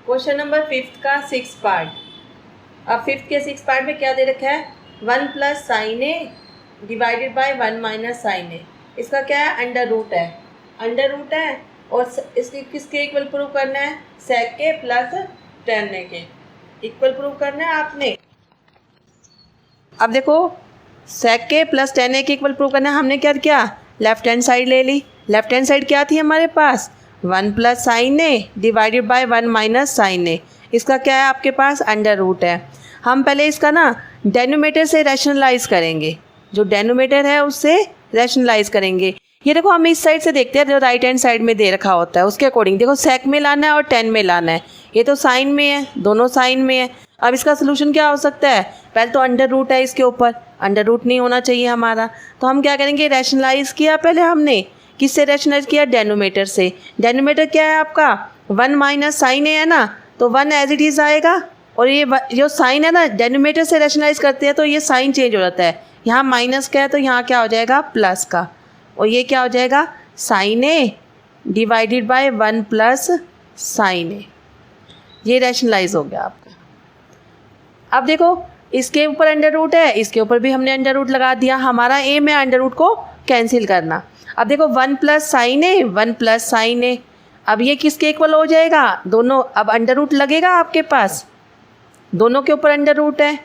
Question number 5 का 6 part. अब 5 के 6 पार्ट में क्या दे रखा है, 1 plus sine A divided by 1 minus sine A. इसका क्या है, अंडर रूट है और इसकी किसके इक्वल प्रूव करना है, सेक के प्लस टेन ए के इक्वल प्रूव करना है आपने। अब देखो सेक के प्लस टेन ए के इक्वल प्रूव करना है। हमने क्या किया, लेफ्ट हैंड साइड ले ली। लेफ्ट हैंड साइड क्या थी हमारे पास, 1 plus sine A divided by 1 minus sine A. इसका क्या है आपके पास, अंडर रूट है। हम पहले इसका ना डेनोमीटर से रैशनलाइज करेंगे, जो डेनोमीटर है उससे रैशनलाइज करेंगे। ये देखो हम इस साइड से देखते हैं, जो राइट हैंड साइड में दे रखा होता है उसके अकॉर्डिंग देखो सेक में लाना है और 10 में लाना है। ये तो साइन में है, दोनों साइन में है। अब इसका सोल्यूशन क्या हो सकता है, पहले तो अंडर रूट है इसके ऊपर, अंडर रूट नहीं होना चाहिए हमारा। तो हम क्या करेंगे, रैशनलाइज किया पहले हमने, किससे रैशनलाइज किया, डेनोमीटर से। डेनोमीटर क्या है आपका, 1 माइनस साइन ए है ना, तो 1 एज इट इज़ आएगा। और ये जो साइन है ना, डेनोमीटर से रैशनलाइज करते हैं तो ये साइन चेंज हो जाता है। यहाँ माइनस का है तो यहाँ क्या हो जाएगा, प्लस का। और ये क्या हो जाएगा, sine A divided by 1 plus sine A. ये रैशनलाइज हो गया आपका। अब देखो इसके ऊपर अंडर रूट है, इसके ऊपर भी हमने अंडर रूट लगा दिया। हमारा एम है अंडर रूट को कैंसिल करना। अब देखो 1 plus sine A 1 plus sine A, अब ये किसके इक्वल हो जाएगा, दोनों। अब अंडर रूट लगेगा आपके पास, दोनों के ऊपर अंडर रूट है।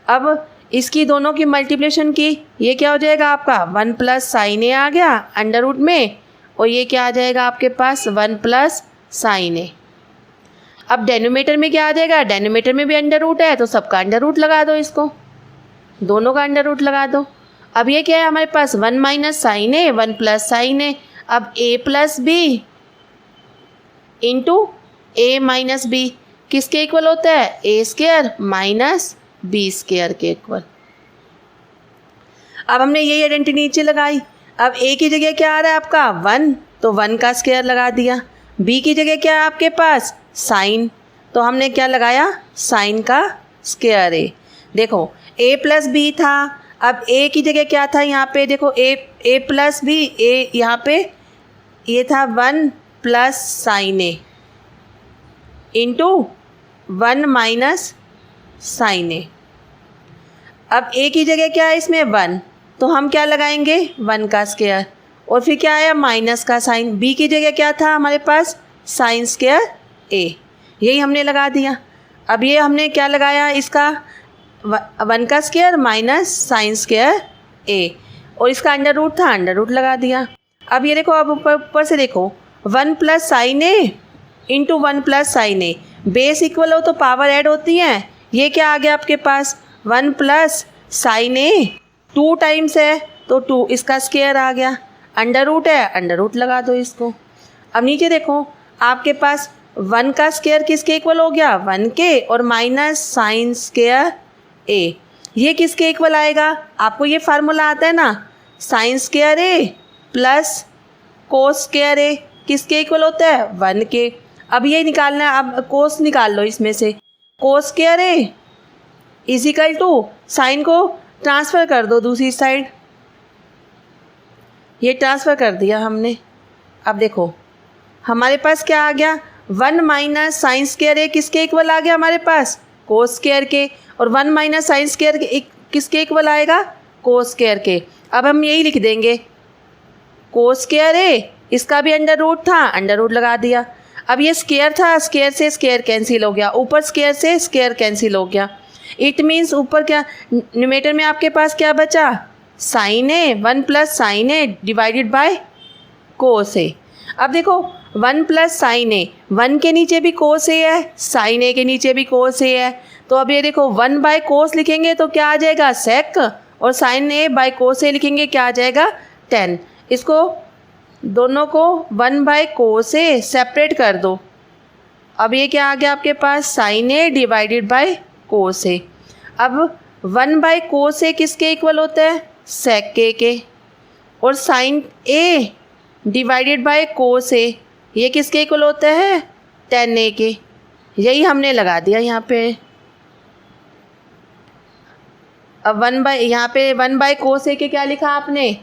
अब इसकी दोनों की मल्टीप्लिकेशन की, ये क्या हो जाएगा आपका, 1 प्लस साइन ए आ गया अंडर रूट में, और ये क्या आ जाएगा आपके पास, 1 प्लस साइन ए। अब डेनोमीटर में क्या आ जाएगा, डेनोमीटर में भी अंडर रूट है तो सबका अंडर रूट लगा दो, इसको दोनों का अंडर रूट लगा दो। अब ये क्या है हमारे पास, 1 minus sine A 1 plus sine A. अब ए प्लस बी इंटू ए माइनस बी किसके इक्वल होता है, ए स्क्वायर माइनस बी स्क्वायर के इक्वल। अब हमने यही आइडेंटिटी नीचे लगाई। अब ए की जगह क्या आ रहा है आपका, 1, तो 1 का स्क्वायर लगा दिया। बी की जगह क्या है आपके पास, साइन, तो हमने क्या लगाया, साइन का स्क्वायर ए। देखो ए प्लस बी था, अब ए की जगह क्या था यहाँ पे, देखो ए प्लस बी, ए यहाँ पे ये था 1 plus sine A into 1 minus sine A. अब ए की जगह क्या है इसमें 1, तो हम क्या लगाएंगे, 1 का स्क्वायर, और फिर क्या आया, माइनस का साइन। बी की जगह क्या था हमारे पास, साइन स्क्वायर ए, यही हमने लगा दिया। अब ये हमने क्या लगाया, इसका 1 का स्क्वायर माइनस साइन स्क्वायर ए, और इसका अंडर रूट था, अंडर रूट लगा दिया। अब ये देखो, अब ऊपर से देखो 1 plus sine A into 1 plus sine A, base equal हो तो पावर ऐड होती हैं। ये क्या आ गया आपके पास, 1 प्लस साइन ए 2 टाइम्स है तो 2, इसका स्क्वायर आ गया। अंडर रूट है, अंडर रूट लगा दो इसको। अब नीचे देखो आपके पास 1 का स्क्वायर किसके इक्वल हो गया, 1 के, और माइनस साइन स्क्वायर ए, ये किसके इक्वल आएगा, आपको ये फार्मूला आता है ना, sign square A plus cos square ए किसके इक्वल होता है, 1 के। अब ये निकालना है, अब कोस निकाल लो इसमें से, cos square A equal to, sine को ट्रांसफ़र कर दो दूसरी साइड, ये ट्रांसफ़र कर दिया हमने। अब देखो हमारे पास क्या आ गया, 1 माइनस साइन स्क्वायर ए किसके इक्वल आ गया हमारे पास, कोस स्क्वायर के, और 1 माइनस साइन स्क्वायर किसके इक्वल आएगा, कोस स्क्वायर के। अब हम यही लिख देंगे, कोस स्क्वायर ए, इसका भी अंडर रूट था, अंडर रूट लगा दिया। अब ये स्क्वायर था, स्क्वायर से स्क्वायर कैंसिल हो गया, ऊपर स्क्वायर से स्क्वायर कैंसिल हो गया। इट मीन्स ऊपर क्या, न्यूमरेटर में आपके पास क्या बचा, sine A 1 plus sine A divided by cos A. अब देखो 1 प्लस साइन ए, 1 के नीचे भी कोस ए है, साइन ए के नीचे भी कोस ए है, तो अब ये देखो 1 बाय कोस लिखेंगे तो क्या आ जाएगा, सेक, और साइन ए बाय कोस ए लिखेंगे क्या आ जाएगा, 10। इसको दोनों को 1 बाय कोस ए सेपरेट कर दो। अब ये क्या आ गया आपके पास, sine A divided by cos A. अब 1 बाय कोस ए किसके इक्वल होता है, सेक के, और sine A divided by cos A ये किसके इक्वल होता है, tan ए के। यही हमने लगा दिया यहाँ पे। अब 1 बाय, यहाँ पे 1 बाय कोस ए के क्या लिखा आपने,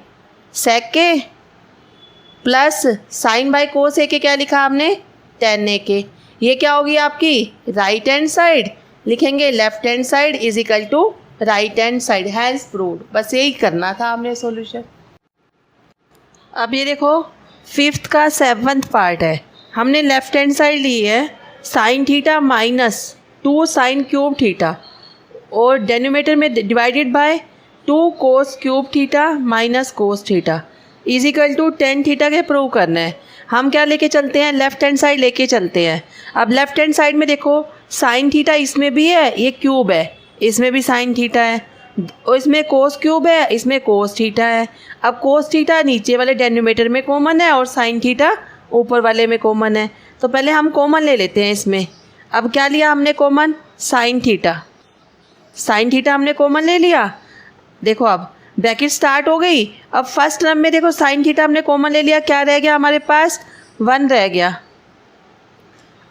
सेक के, प्लस साइन बाय कोस ए के क्या लिखा आपने, tan ए के। ये क्या होगी आपकी राइट हैंड साइड, लिखेंगे left hand side is equal to right hand side, hence proved. बस यही करना था हमने सॉल्यूशन। अब ये देखो 5th का 7th पार्ट है। हमने लेफ्ट हैंड साइड ली है sine theta minus 2 sine cube theta और डेनोमिनेटर में divided by 2 cos cube theta minus cos theta is equal to tan theta के प्रूव करना है। हम क्या लेके चलते हैं, लेफ्ट हैंड साइड लेके चलते हैं। अब लेफ्ट हैंड साइड में देखो साइन थीटा इसमें भी है, ये क्यूब है, इसमें भी साइन थीटा है और इसमें कोस क्यूब है, इसमें कोस थीटा है। अब कोस थीटा नीचे वाले डेनोमिनेटर में कॉमन है और साइन थीटा ऊपर वाले में कॉमन है, तो पहले हम कॉमन ले लेते हैं इसमें। अब क्या लिया हमने common, sine theta, sine theta हमने कॉमन ले लिया। देखो अब ब्रैकेट स्टार्ट हो गई। अब फर्स्ट टर्म में देखो साइन थीटा हमने कॉमन ले लिया, क्या रह गया हमारे पास, 1 रह गया।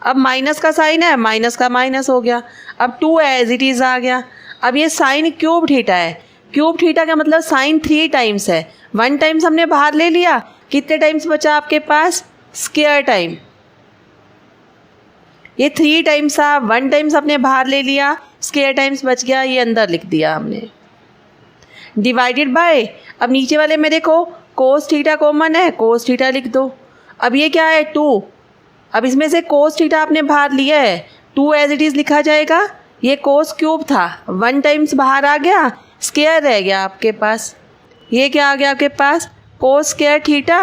अब माइनस का साइन है, माइनस का माइनस हो गया। अब 2 एज इट इज़ आ गया। अब ये साइन क्यूब थीटा है, क्यूब थीटा का मतलब साइन 3 टाइम्स है। 1 टाइम्स हमने बाहर ले लिया, कितने टाइम्स बचा आपके पास, स्क्वायर टाइम। ये 3 टाइम्स था, 1 टाइम्स अपने बाहर ले लिया, स्क्वायर टाइम्स बच गया, ये अंदर लिख दिया हमने। डिवाइडेड बाय, अब नीचे वाले में देखो कोस थीटा कॉमन है, कोस थीटा लिख दो। अब ये क्या है 2, अब इसमें से कोस थीटा आपने बाहर लिया है, 2 एज इट इज़ लिखा जाएगा। ये कोस क्यूब था, 1 टाइम्स बाहर आ गया, स्क्वायर रह गया आपके पास। ये क्या आ गया आपके पास, कोस स्क्वायर थीटा,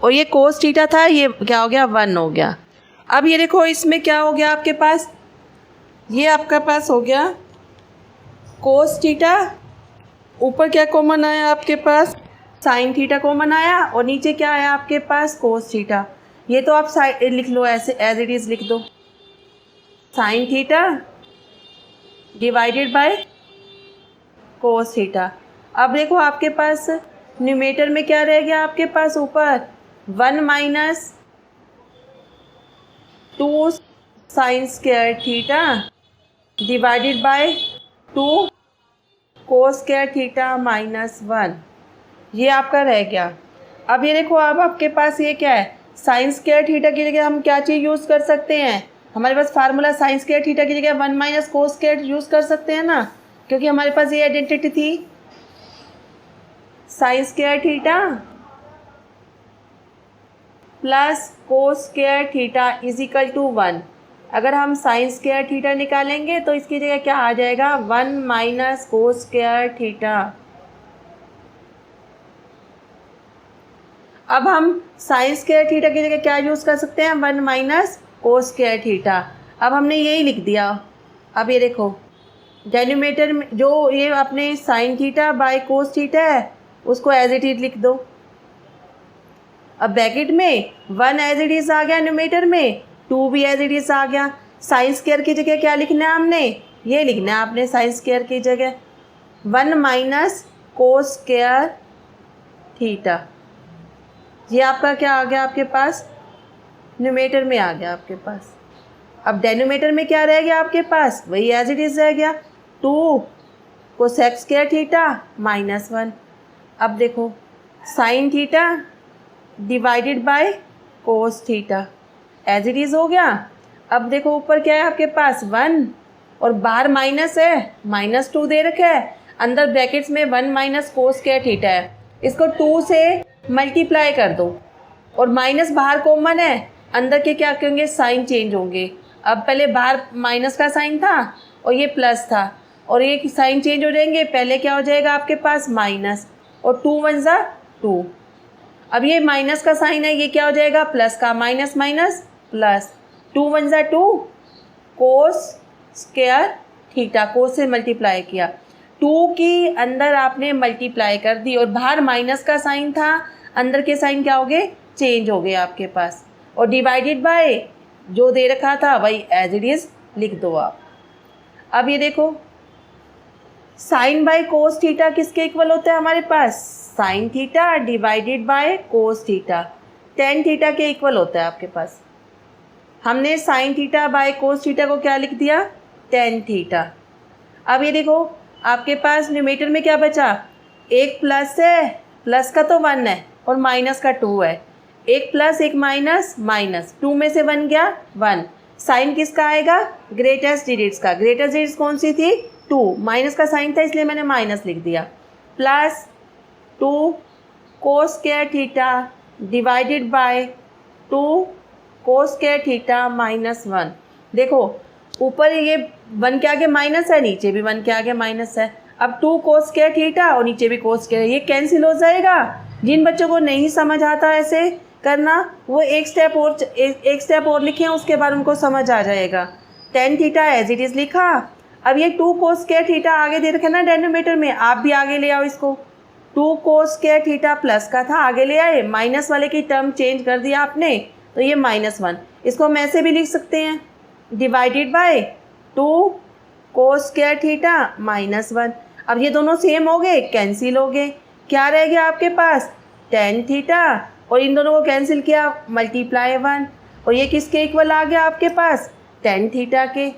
और ये कोस थीटा था, ये क्या हो गया 1 हो गया। अब ये देखो इसमें क्या हो गया आपके पास, ये आपका पास हो गया कोस थीटा, ऊपर क्या कॉमन आया आपके पास, साइन थीटा कॉमन आया, और नीचे क्या आया आपके पास, कोस थीटा। ये तो आप साइड लिख लो, ऐसे एज इट इज़ लिख दो, sign theta divided by cos theta. अब देखो आपके पास न्यूमेटर में क्या रह गया आपके पास, ऊपर 1 minus 2 sign square theta divided by 2 cos square theta minus 1, ये आपका रह गया। अब ये देखो अब आपके पास ये क्या है, साइन स्क्वायर थीटा की जगह हम क्या चीज़ यूज़ कर सकते हैं, हमारे पास फार्मूला साइन स्क्वायर थीटा की जगह 1 माइनस कोस स्क्वायर यूज़ कर सकते हैं ना, क्योंकि हमारे पास ये आइडेंटिटी थी sine square theta plus cos square theta is equal to 1। अगर हम साइन स्क्वायर थीटा निकालेंगे तो इसकी जगह क्या आ जाएगा, 1 माइनस कोस स्क्वायर थीटा। अब हम साइन स्क्वायर थीटा की जगह क्या यूज़ कर सकते हैं, 1 माइनस कोस स्क्वायर थीटा। अब हमने यही लिख दिया। अब ये देखो डेनोमिनेटर में जो ये अपने sign theta by cos theta है उसको एज इट इज लिख दो। अब ब्रैकेट में 1 एज इट इज आ गया, न्यूमेटर में 2 भी एज इट इज आ गया। साइन स्क्वायर की जगह क्या लिखना है हमने, ये लिखना है आपने साइन स्क्वायर की जगह 1 माइनस कोस स्क्वायर थीटा। ये आपका क्या आ गया आपके पास, न्यूमेटर में आ गया आपके पास। अब डेनोमिनेटर में क्या रह गया आपके पास, वही एज इट इज रह गया 2 कोसेक स्क्वायर थीटा माइनस 1। अब देखो sine theta divided by cos theta as it is हो गया। अब देखो ऊपर क्या है आपके पास 1 और बाहर माइनस है, -2 दे रखा है, अंदर ब्रैकेट्स में 1 माइनस कोस स्क्वायर थीटा है, इसको 2 से मल्टीप्लाई कर दो और माइनस बाहर कॉमन है, अंदर के क्या होंगे साइन चेंज होंगे। अब पहले बाहर माइनस का साइन था और ये प्लस था और ये साइन चेंज हो जाएंगे, पहले क्या हो जाएगा आपके पास माइनस और 2 1 ज़ा 2। अब ये माइनस का साइन है, ये क्या हो जाएगा प्लस का, माइनस माइनस प्लस, 2 1 ज़ा 2 कोस स्क्वायर थीटा, कोस से मल्टीप्लाई किया, 2 की अंदर आपने मल्टीप्लाई कर दी और बाहर माइनस का साइन था, अंदर के साइन क्या हो गए चेंज हो गए आपके पास, और डिवाइडेड बाय जो दे रखा था वही एज इट इज़ लिख दो आप। अब ये देखो साइन बाय कोस थीटा किसके इक्वल होता है हमारे पास, sine theta divided by cos theta, tan theta के इक्वल होता है आपके पास। हमने sine theta by cos theta को क्या लिख दिया, टेन थीटा। अब ये देखो आपके पास न्यूमेटर में क्या बचा, एक प्लस है, प्लस का तो 1 है और माइनस का 2 है, एक प्लस एक माइनस, माइनस 2 में से 1 गया 1, साइन किसका आएगा, ग्रेटेस्ट डिजिट्स का। ग्रेटेस्ट डिजिट्स कौन सी थी, 2, माइनस का साइन था इसलिए मैंने माइनस लिख दिया, plus 2 cos square theta divided by 2 cos square theta minus 1। देखो ऊपर ये 1 के आगे माइनस है, नीचे भी 1 के आगे माइनस है। अब 2 कोस स्क्वायर थीटा और नीचे भी कोस स्क्वायर, ये कैंसिल हो जाएगा। जिन बच्चों को नहीं समझ आता ऐसे करना, वो एक स्टेप और लिखें, उसके बाद उनको समझ आ जाएगा। tan theta as it is लिखा। अब ये 2 कोस स्क्वायर थीटा आगे दे रखा ना डेनोमीटर में, आप भी आगे ले आओ इसको। 2 कोस स्क्वायर थीटा प्लस का था, आगे ले आए, माइनस वाले की टर्म चेंज कर दिया आपने, तो ये -1। इसको हम ऐसे भी लिख सकते हैं, divided by 2 cos square theta -1। अब ये दोनों सेम हो गए, कैंसिल हो गए, क्या रह गया आपके पास, tan थीटा, और इन दोनों को कैंसिल किया, मल्टीप्लाई 1, और ये किसके इक्वल आ गया आपके पास, tan थीटा के।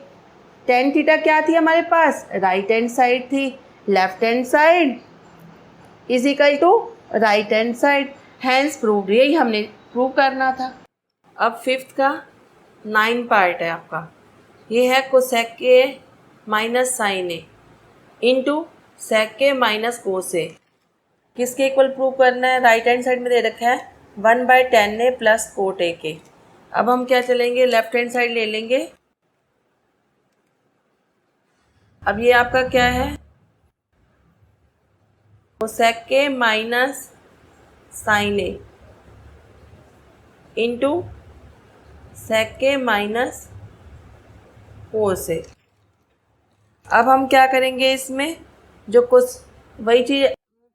tan थीटा क्या थी हमारे पास, राइट हैंड साइड थी, left hand side is equal to right hand side, hence proved. यही हमने प्रूव करना था। अब 5th का 9 पार्ट है आपका, ये है cosec A minus sine A into sec A minus cos A. किसके इक्वल प्रूव करना है, राइट हैंड साइड में दे रखा है 1/tan A plus cot A के। अब हम क्या चलेंगे, लेफ्ट हैंड साइड ले लेंगे। अब ये आपका क्या है, cosec A minus sine A into sec A minus cos A. अब हम क्या करेंगे, इसमें जो कुछ वही चीज़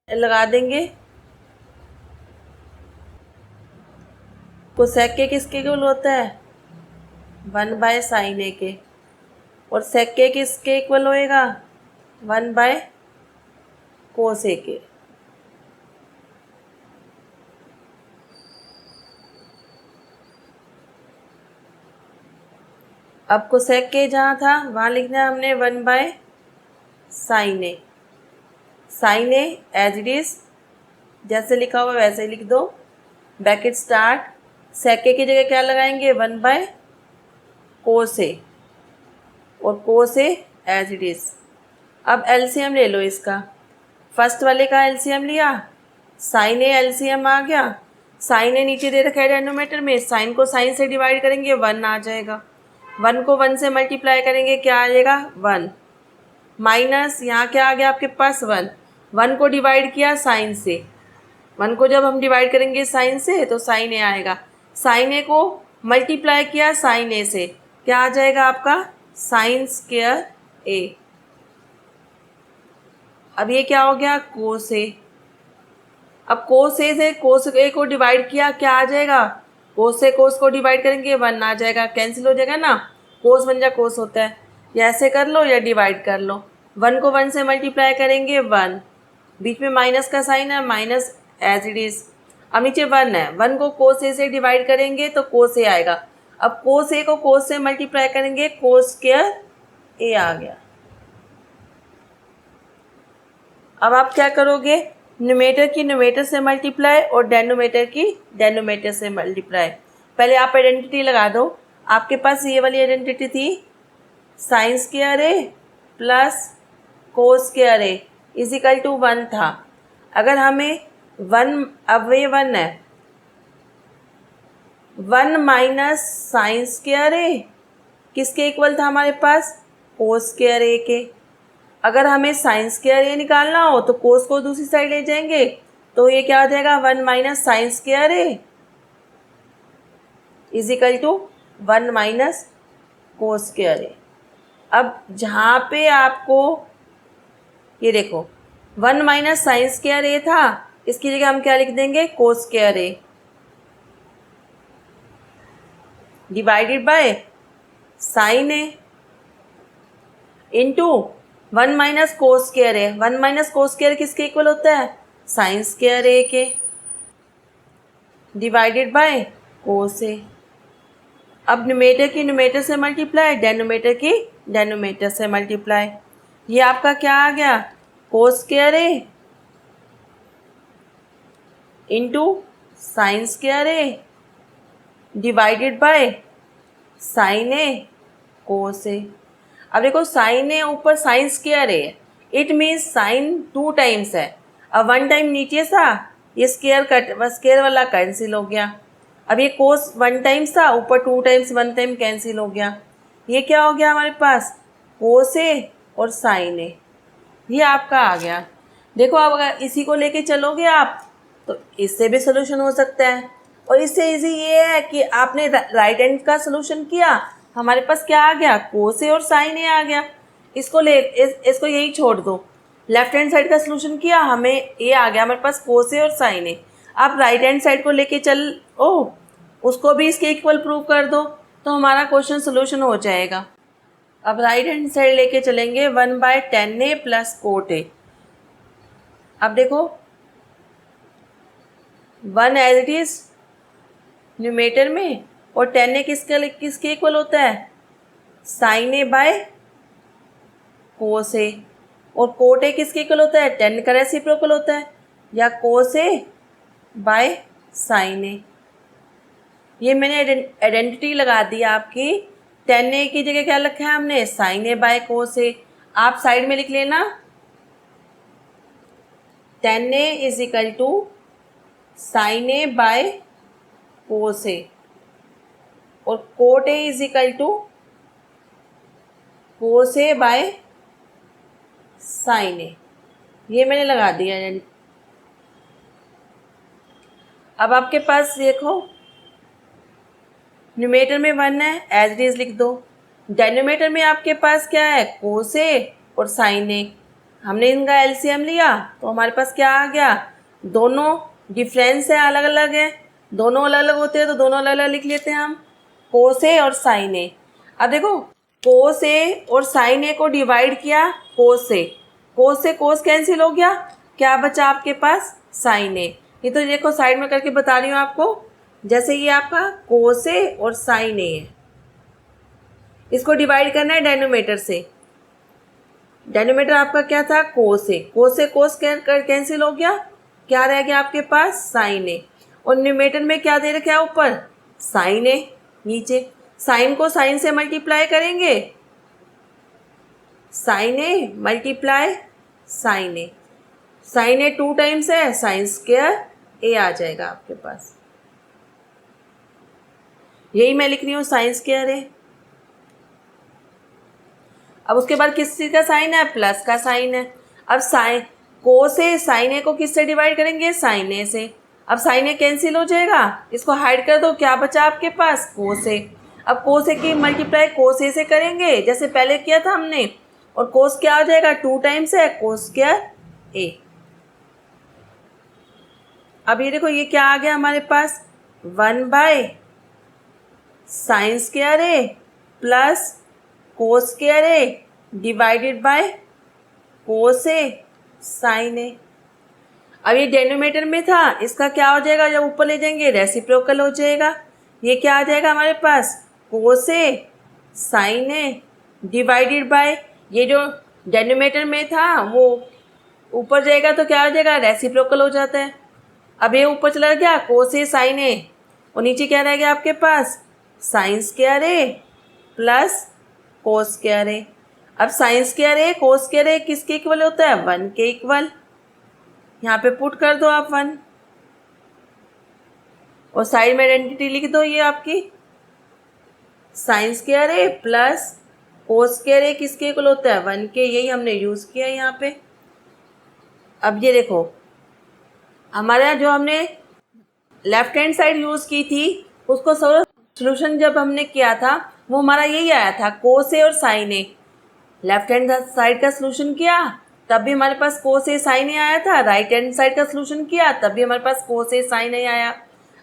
लगा देंगे। कोसेक ए किसके इक्वल होता है, 1/sin ए के, और सेक ए किसके इक्वल होएगा, 1/cos ए के। अब कोसेक ए जहाँ था वहाँ लिखना है हमने 1/sin A. Sine A as it is जैसे लिखा हुआ वैसे ही लिख दो, ब्रैकेट स्टार्ट, सेक ए की जगह क्या लगाएंगे, 1/cos ए, और cos A as it is. अब एलसीएम ले लो इसका, फर्स्ट वाले का एलसीएम लिया, साइन ए एलसीएम आ गया, साइन ए नीचे दे रखा है डेनोमीटर में, साइन को साइन से डिवाइड करेंगे 1 आ जाएगा, 1 को 1 से मल्टीप्लाई करेंगे क्या आ जाएगा, 1, माइनस यहाँ क्या आ गया आपके पास 1, 1 को डिवाइड किया साइन से, 1 को जब हम डिवाइड करेंगे साइन से तो साइन ए आएगा, साइन ए को मल्टीप्लाई किया साइन ए से, क्या आ जाएगा आपका, साइन स्क्वायर ए। अब ये क्या हो गया, कोस ए। अब कोस ए से कोस ए को डिवाइड किया, क्या आ जाएगा, कोस से कोस को डिवाइड करेंगे 1 आ जाएगा, कैंसिल हो जाएगा ना, कोस बन जा कोस होता है, या ऐसे कर लो या डिवाइड कर लो, 1 को 1 से मल्टीप्लाई करेंगे 1, बीच में माइनस का साइन है, माइनस एज इट इज़। अब नीचे 1 है, 1 को कोस ए से डिवाइड करेंगे तो कोस ए आएगा, अब कोस ए को कोस से मल्टीप्लाई करेंगे, कोस स्क्वायर ए आ गया। अब आप क्या करोगे, न्यूमेटर की न्यूमेटर से मल्टीप्लाई और डेनोमीटर की डेनोमीटर से मल्टीप्लाई। पहले आप आइडेंटिटी लगा दो, आपके पास ये वाली आइडेंटिटी थी, sine square A plus cos square A is equal to 1 था। अगर हमें 1, अब ये 1 है, 1 माइनस साइन स्क्वायर ए किसके इक्वल था हमारे पास, कोस स्क्वायर ए के। अगर हमें साइन स्क्वायर ए निकालना हो तो कोस को दूसरी साइड ले जाएंगे, तो ये क्या आ जाएगा, 1 minus sine square A is equal to 1 minus cos square A. अब जहाँ पे आपको ये देखो 1 माइनस साइन स्क्वायर ए था, इसकी जगह हम क्या लिख देंगे, कोस square A divided by sine A into 1 minus cos square A. 1 minus cos square किसके इक्वल होता है, साइन स्क्वायर ए के, डिवाइडेड बाय कोस ए। अब न्यूमेटर की न्यूमेटर से मल्टीप्लाई, डेनोमीटर की डेनोमीटर से मल्टीप्लाई, ये आपका क्या आ गया, cos square A into sine square A divided by sine A cos A. अब देखो साइन ए ऊपर sine square A, it means sine 2 times है। अब 1 टाइम नीचे था, ये स्क्वायर वाला कैंसिल हो गया। अब ये कोस 1 टाइम्स था, ऊपर 2 टाइम्स 1 टाइम कैंसिल हो गया। ये क्या हो गया हमारे पास, कोस ए और साइन ए, ये आपका आ गया। देखो अब अगर इसी को लेके चलोगे आप तो इससे भी सोल्यूशन हो सकता है। और इससे इजी ये है कि आपने राइट हैंड का सोल्यूशन किया, हमारे पास क्या आ गया, कोस ए और साइन ए आ गया। इसको यही छोड़ दो। लेफ्ट हैंड साइड का सोल्यूशन किया, हमें ये आ गया हमारे पास कोस ए और साइन ए। आप राइट हैंड साइड को लेके उसको भी इसके इक्वल प्रूव कर दो तो हमारा क्वेश्चन सोल्यूशन हो जाएगा। अब राइट हैंड साइड लेके चलेंगे 1/10a प्लस कोट ए। अब देखो 1 एज इट इज न्यूमेटर में और 10a किसके इक्वल होता है, sign A by cos A. और कोट ए किसके इक्वल होता है, 10 का रेसिप्रोकल होता है, या कोस ए बाय साइन ए। ये मैंने आइडेंटिटी लगा दी आपकी। 10a की जगह क्या लिखा है हमने, साइन ए बाय कोस ए। आप साइड में लिख लेना 10a is equal to sine A by cos A, और cot A is equal to cos A by sine A. ये मैंने लगा दिया। अब आपके पास देखो न्यूमेटर में 1 है, एज इट इज लिख दो। डेनोमीटर में आपके पास क्या है, कोस ए और साइन ए। हमने इनका एलसीएम लिया तो हमारे पास क्या आ गया, दोनों डिफरेंस है, अलग अलग है, दोनों अलग अलग होते हैं तो दोनों अलग अलग लिख लेते हैं हम, कोस ए और साइन ए। अब देखो कोस ए और साइन ए को डिवाइड किया कोस से कोस कैंसिल हो गया, क्या बचा आपके पास, साइन ए। ये तो देखो साइड में करके बता रही हूँ आपको। जैसे ये आपका कोस ए और साइन ए है, इसको डिवाइड करना है डेनोमीटर से। डेनोमीटर आपका क्या था, कोस ए। कोस कैंसिल हो गया, क्या रह गया आपके पास, साइन ए। और न्यूमेटर में क्या दे रखा है ऊपर, साइन ए, नीचे साइन को साइन से मल्टीप्लाई करेंगे, sign A multiply sign A. Sine A 2 times है, साइन स्क्वायर ए आ जाएगा आपके पास। यही मैं लिख रही हूँ, साइन स्क्वायर ए। अब उसके बाद किस चीज़ का साइन है, प्लस का साइन है। अब कोस ए साइन ए को किससे डिवाइड करेंगे, साइन ए से। अब साइन ए कैंसिल हो जाएगा, इसको हाइड कर दो, क्या बचा आपके पास, कोस ए। अब कोस ए की मल्टीप्लाई कोस ए से करेंगे जैसे पहले किया था हमने, और कोस क्या आ जाएगा, 2 टाइम्स है, कोस स्क्वायर ए। अब ये देखो ये क्या आ गया हमारे पास, 1/sin square A plus cos square A divided by cos A sine A. अब ये डेनोमीटर में था, इसका क्या हो जाएगा, जब ऊपर ले जाएंगे रेसिप्रोकल हो जाएगा। ये क्या आ जाएगा हमारे पास, कोस A sine A divided bye, ये जो डेनोमीटर में था वो ऊपर जाएगा तो क्या हो जाएगा, रेसिप्रोकल हो जाता है। अब ये ऊपर चला गया कोस ए साइन ए, और नीचे क्या रह गया आपके पास, sign square A plus cos square A. अब साइन स्क्वायर ए कोस स्क्वायर ए किसके इक्वल होता है, 1 के इक्वल। यहाँ पे पुट कर दो आप 1, और साइड में आइडेंटिटी लिख दो, ये आपकी sign square A plus cos square ए किसके इक्वल होता है, 1 के। यही हमने यूज़ किया है यहाँ पे। अब ये देखो हमारा जो हमने लेफ्ट हैंड साइड यूज़ की थी, उसको सोल्यूशन जब हमने किया था वो हमारा यही आया था, कोस ए और साइन ए। लेफ्ट हैंड साइड का सोल्यूशन किया तब भी हमारे पास कोस ए साइन ए आया था, राइट हैंड साइड का सोल्यूशन किया तब भी हमारे पास कोस ए साइन ए आया।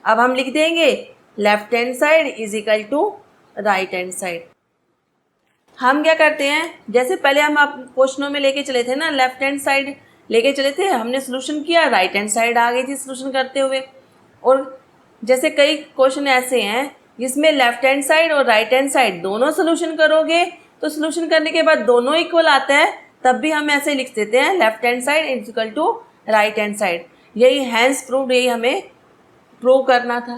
अब हम लिख देंगे left hand side is equal to right hand side. हम क्या करते हैं, जैसे पहले हम आप क्वेश्चनों में लेके चले थे ना, लेफ्ट हैंड साइड लेके चले थे, हमने सोल्यूशन किया, राइट हैंड साइड आ गई थी सोल्यूशन करते हुए। और जैसे कई क्वेश्चन ऐसे हैं जिसमें लेफ्ट हैंड साइड और राइट हैंड साइड दोनों सोल्यूशन करोगे तो सोल्यूशन करने के बाद दोनों इक्वल आता है, तब भी हम ऐसे लिख देते हैं left hand side is equal to right hand side. यही हैंस प्रूव्ड, यही हमें प्रूव करना था।